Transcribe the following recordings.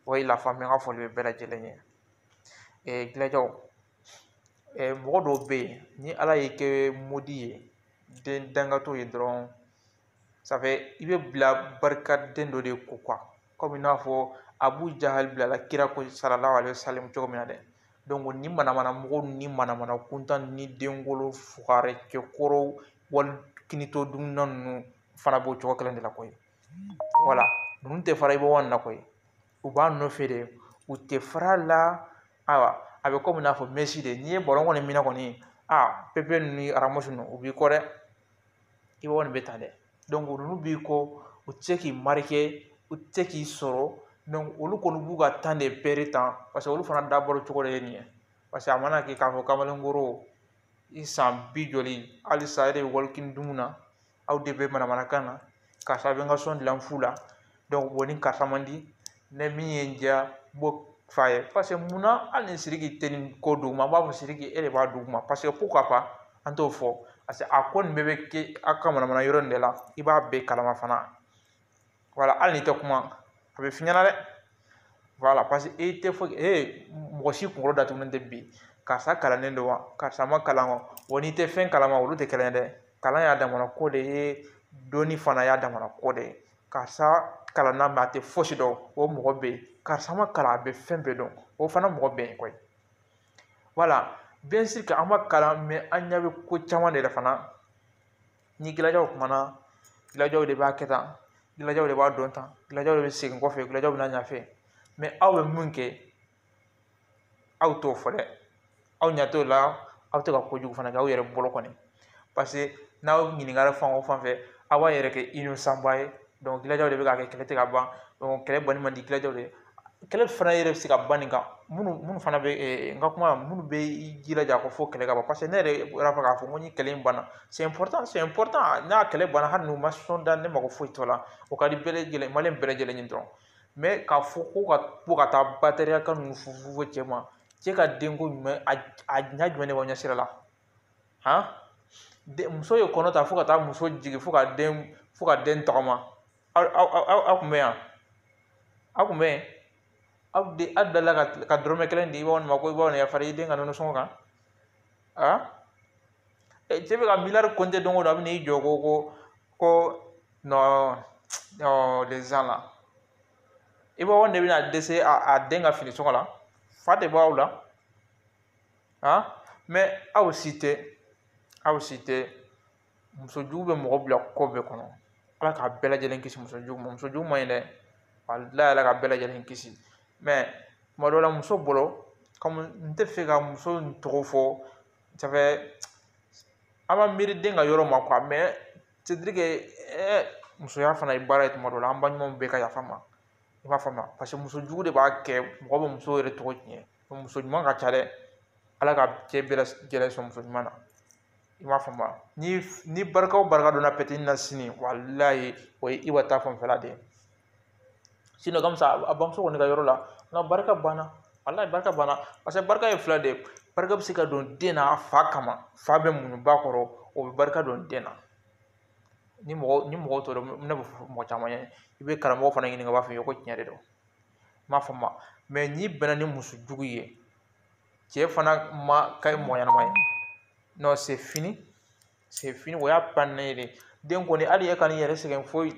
Wa la famille nga foli be bela jelenya gilajaw mɔgɔ dɔw bɛ yen ni ala y'i kɛ modi ye den dangatɔ ye dɔrɔn ça fait i bɛ bila barikaden dɔ de ko comme i n'a fɔ abu jahal bilala kira ko sallallahu alaihi wasallam cogo min na dɛ donc ni manamana mɔgɔw ni manamana kuntan ni dengolo fugare cɛkɔrɔw wali kinito dumuna ninnu fana b'o cogo kelen de la koyi voilà ninnu tɛ fara i bɔ wani na koyi u b'a nɔfɛ de u tɛ fara la ayiwa a bɛ komi n'a fɔ Messi de n'i ye bɔlɔn kɔni minɛ kɔni Pepe ni Ramos ninnu u b'i kɔ dɛ i bɛ kɔni bɛ tan dɛ donc ninnu b'i kɔ u tɛ se k'i marqué u tɛ se k'i sɔrɔ donc olu kɔni b'u ka temps de perdre tan parce que olu fana dabɔra cogo de ye nin ye parce que a mana kɛ k'a fɔ kamalenkɔrɔ i san 50 halisa e de bɛ walikini dumu na aw de bɛ manamanakan na karisa bɛ n ka sɔn dilan fu la donc o ni karisa man di ne min ye n diya b'o f'a ye parce que munna hali ni Sidiki tɛ nin ko duguma an b'a fɔ Sidiki e de b'a duguma parce que pourquoi pas an t'o fɔ parce que a ko nin bɛɛ bɛ kɛ a ka manamana yɔrɔ nin de la i b'a bɛɛ kalama fana voilà hali ni tɛ kuma a bɛ f'i ɲɛna dɛ voilà parce que e tɛ fɔ mɔgɔ si kunkolo datugulen tɛ bi karisa kalannen don wa karisa ma kalan wa n'i tɛ fɛn kalama olu tɛ kelen dɛ kalan y'a damana ko de ye dɔnni fana y'a damana ko de ye karisa kalanna mɛ a tɛ fosi dɔn o mɔgɔ bɛ yen karisa ma kalan a bɛ fɛn bɛɛ dɔn o fana mɔgɔ bɛ yen koyi voilà bien sûr que an ma kalan mɛ an ɲɛ bɛ ko caman de la fana ni gilajaw kumana gilajaw de b'a kɛ tan gilajaw de b'a dɔn tan gilajaw de bɛ segin kɔfɛ gilajaw bɛ na ɲɛfɛ mɛ aw bɛ mun kɛ aw t'o fɔ dɛ aw ɲɛ t'o la aw tɛ ka kojugu fana kɛ aw yɛrɛ bolo kɔni parce que n'aw ɲininkara fan o fan fɛ aw b'a yɛrɛ kɛ innocent ba ye donc gilajaw de bɛ ka kɛ kɛlɛ tɛ ka ban donc kɛlɛ banni man di gilajaw de kɛlɛ fana yɛrɛ bɛ se ka ban nin kan minnu fana bɛ n ka kuma minnu bɛ i jilaja ko fo kɛlɛ ka ban parce que ne yɛrɛ y'a fɔ k'a fɔ ko ni kɛlɛ in banna c'est important n'a kɛlɛ banna hali n'u ma sɔn da ne mago foyi t'o la o ka di bɛɛ lajɛlen maliyɛn bɛɛ lajɛlen ye dɔrɔn mais k'a fɔ ko ka taa batteriya kan ninnu fufu cɛ ma cɛ ka denko ɲuman a ɲɛ jumɛn de b'aw ɲɛsira la muso ye kɔnɔ ta fo ka taa muso jigin fo ka den tɔgɔma aw tun bɛ yan aw tun bɛ yen aw dalila ka dɔrɔmɛ kelen di i b'aw ma ko i b'aw yafara i den ka nɔnɔ sɔngɔ kan cɛ bɛ ka miliyari compter don o don a bɛ n'i jɔ ko non les gens là i b'aw de bɛna dɛsɛ a den ka fini sɔngɔ la fa de b'aw la mais aw si tɛ musojugu bɛ mɔgɔ bila ko bɛɛ kɔnɔ ala k'a bɛɛ lajɛlen kisi musojugu ma musojugu man ɲi dɛ walahi ala ka bɛɛ lajɛlen kisi mais tuma dɔw la muso bolo comme n tɛ fɛ ka muso tɔgɔ fɔ ça fait an ma miiri den ka yɔrɔ ma quoi mais c'est dire que musoya fana ye baara ye tuma dɔw la an balimaw bɛɛ ka yafa ma i b'a faamuya parce que musojugu de b'a kɛ mɔgɔ bɛ muso yɛrɛ tɔgɔ tiɲɛ muso ɲuman ka ca dɛ ala ka cɛ bɛɛ lajɛlen sɔn muso ɲuman na i m'a faamuya ni barika o barika donna petini na sini walayi o ye i wa ta fanfɛla de ye sinon comme ça a bamuso kɔni ka yɔrɔ la nka barika banna walayi barika banna parce que barika ye fila de ye barika bɛ se ka don den na a fa kama fa bɛ mun ba kɔrɔ o bɛ barika don den na ni mɔgɔw t'o dɔn ne bɛ fɔ mɔgɔ caman ye i bɛ karamɔgɔ fana ɲininka u b'a fɔ i ye ko tiɲɛ de don i m'a faamuya mais n'i bɛnna ni musojugu ye cɛ fana ma kɛ mɔgɔ ɲɛnama ye non c'est fini o y'a bannen de den kɔni hali e ka n'i yɛrɛ sɛgɛn foyi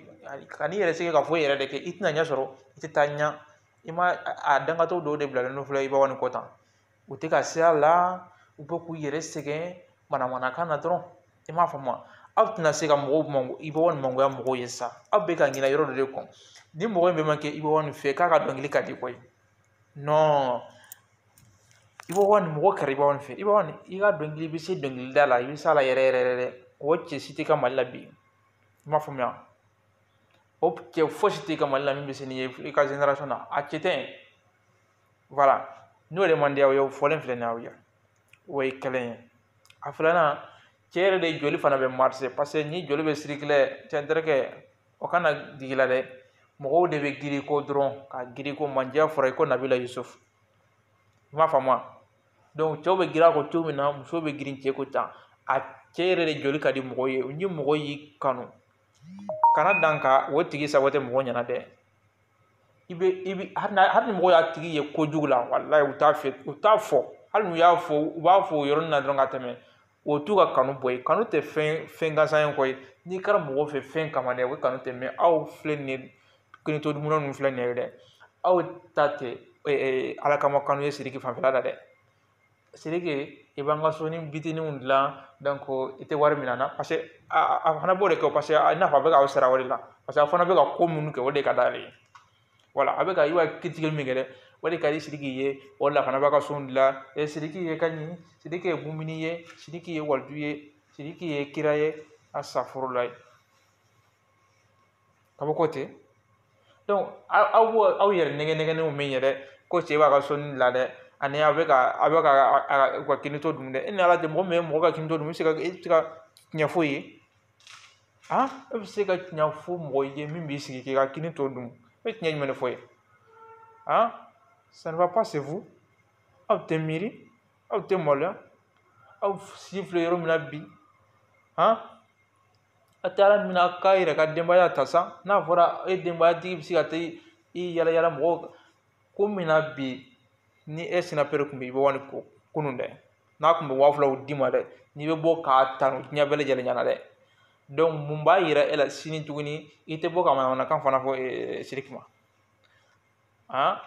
ka n'i yɛrɛ sɛgɛn ka foyi yɛrɛ de kɛ i tɛna ɲɛ sɔrɔ i tɛ taa ɲɛ i ma a dangatɔ dɔw de bilalen don filɛ i b'a ni kɔ tan u tɛ ka sira la u bɛ k'u yɛrɛ sɛgɛn manamanakan na dɔrɔn i m'a faamuya aw tɛna se ka mɔgɔw i b'a ni mangoya mɔgɔw ye sa aw bɛ ka ɲinɛ yɔrɔ dɔ de kɔ ni mɔgɔ in bɛ ma kɛ i b'a nin fɛ k'a ka dɔnkili ka di koyi non i b'a ni mɔgɔ kɛra i b'a nin fɛ i ka dɔnkili i bɛ se dɔnkilida la i bɛ se a la yɛrɛ yɛrɛ yɛrɛ o cɛ si tɛ ka mali la bi i m'a faamuya o cɛ fosi tɛ ka mali la min bɛ se nin ye i ka génération na a cɛ tɛ yen voilà n'o de man di aw ye o fɔlen filɛ nin aw ye o ye kelen ye a filanan cɛ yɛrɛ de joli fana bɛ marché parce que ni joli bɛ circuler c'est vrai o kana digi la dɛ mɔgɔw de bɛ girin ko dɔrɔn ka girin ko mandiya fɔra i ko Nabila Yusuf i m'a faamuya donc cɛw bɛ girin a ko cogo min na musow bɛ girin cɛ ko tan a cɛ yɛrɛ de joli ka di mɔgɔw ye ni mɔgɔ y'i kanu kana dan ka o tigi sago tɛ mɔgɔ ɲɛna dɛ ibe har ni mɔgɔ y'a tigi ye kojugu la wallahi u t'a fɔ hali n'u y'a fɔ u b'a fɔ o yɔrɔnin na dɔrɔn ka tɛmɛ o t'u ka kanu bɔ ye kanu tɛ fɛn gansan ye koyi n'i kɛra mɔgɔ fɛ fɛn kama dɛ o kanu tɛ mɛ aw filɛ nin ye kinito dumuni ninnu filɛ nin ye dɛ aw ta tɛ ala kama kanu ye Sidiki fanfɛla la dɛ Sidiki i b'an ka so ni bitininw dilan donc i tɛ wari minɛ na parce que a fana b'o de kɛ parce que i n'a fɔ a bɛ k'aw sara o de la parce que a fana bɛ ka ko minnu kɛ o de ka d'ale ye voilà a bɛ ka i b'a kitigɛli min kɛ dɛ o de ka di Sidiki ye o de la fana b'a ka so dilan Sidiki ye ka ɲi Sidiki ye bumini ye Sidiki ye walidu ye Sidiki ye kira ye asafurulayi ka bɔ ko ten donc aw yɛrɛ nɛgɛnɛgɛnenw min ye dɛ ko cɛ b'a ka so dilan dɛ ani a bɛ ka kinito dun dɛ e ni ala tɛ mɔgɔ min ye mɔgɔ ka kinito dun e bɛ se ka tiɲɛ fɔ ye e bɛ se ka tiɲɛ fɔ mɔgɔ ye min b'i sigi k'i ka kinito dun e bɛ tiɲɛ jumɛn de fɔ ye ça ne va pas c'est vous aw tɛ miiri aw tɛ maloya aw si filɛ yɔrɔ min na bi a tɛ ala minɛ k'a yɛrɛ ka denbaya ta sa n'a fɔra e denbayatigi bɛ se ka taa i yala yala mɔgɔw ko min na bi ni e sinapɛrɛ tun bɛ i bɛ wani ko kunun dɛ n'a tun bɛ 2000 d'i ma dɛ n'i bɛ bɔ k'a tanu diɲɛ bɛɛ lajɛlen ɲɛna dɛ donc mun b'a yira e la sini tuguni i tɛ bɔ ka manamanakan fana fɔ Sidiki ma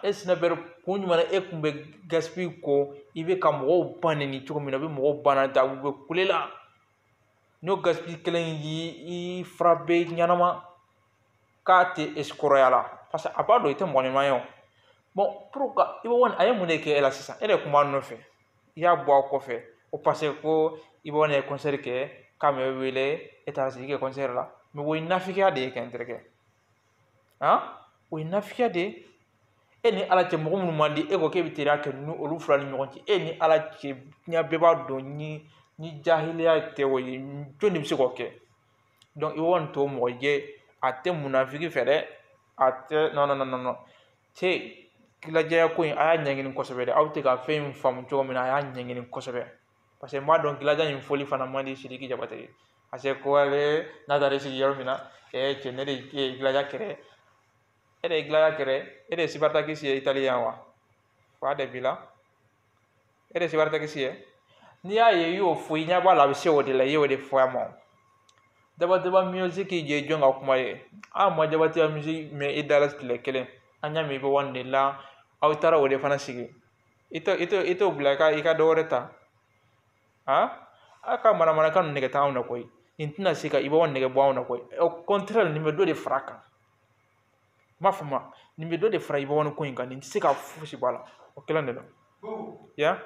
e sinapɛrɛ kun jumɛn na e tun bɛ gaspille ko i bɛ ka mɔgɔw banni cogo min na i bɛ mɔgɔw banna ta u bɛ kule la n'o gaspille kelen y'i fara bɛɛ ɲɛnama k'a tɛ escroya la parce que a b'a dɔn i tɛ mɔgɔ ɲuman ye o bon pourquoi i bɛ wani a ye mun de kɛ e la sisan e de tun b'a nɔfɛ i y'a bɔ a kɔfɛ o parce que ko i bɛ wani ye concert kɛ k'a mɛ wele e taara Sidiki kɛ concert la mais o ye nafigiya de ye kɛ n terikɛ o ye nafigiya de ye e ni ala cɛ mɔgɔ minnu man di e ko k'e bɛ teriya kɛ ni olu fila ni ɲɔgɔn cɛ e ni ala cɛ diɲɛ bɛɛ b'a dɔn ni jahiliya tɛ o ye jɔn de bɛ se k'o kɛ donc i bɛ wani to mɔgɔ ye a tɛ munafigi fɛ dɛ a tɛ non cɛ gilajaya ko in a y'a ɲɛɲini kosɛbɛ dɛ aw tɛ ka fɛn in faamu cogo min na a y'a ɲɛɲini kosɛbɛ parce que n b'a dɔn gilaja in fɔli fana man di Sidiki Jabate ye parce que ko ale n'a taara sigi yɔrɔ min na cɛ ne de ye gilaja kɛrɛ e de ye gilaja kɛrɛ e de ye Spartakisi ye italien wa fa de b'i la e de ye Spartakisi ye n'i y'a ye i y'o fɔ i ɲɛ b'a la a bɛ se o de la i y'o de fɔ a ma Daba music je jɔn ka kuma ye ma Jabate music mɛ i dala tile kelen an y'a mɛn i bɛ wani de la aw taara o de fana sigi i t'o bila i ka dɔ wɛrɛ ta a ka manamanakan ninnu nɛgɛ t'anw na koyi nin tɛna se ka i bɛ wani nɛgɛ bɔ anw na koyi au contraire nin bɛ dɔ de fara a kan m'a faamu nin bɛ dɔ de fara i bɛ wani ko in kan nin tɛ se ka fosi bɔ a la o kelen de don ya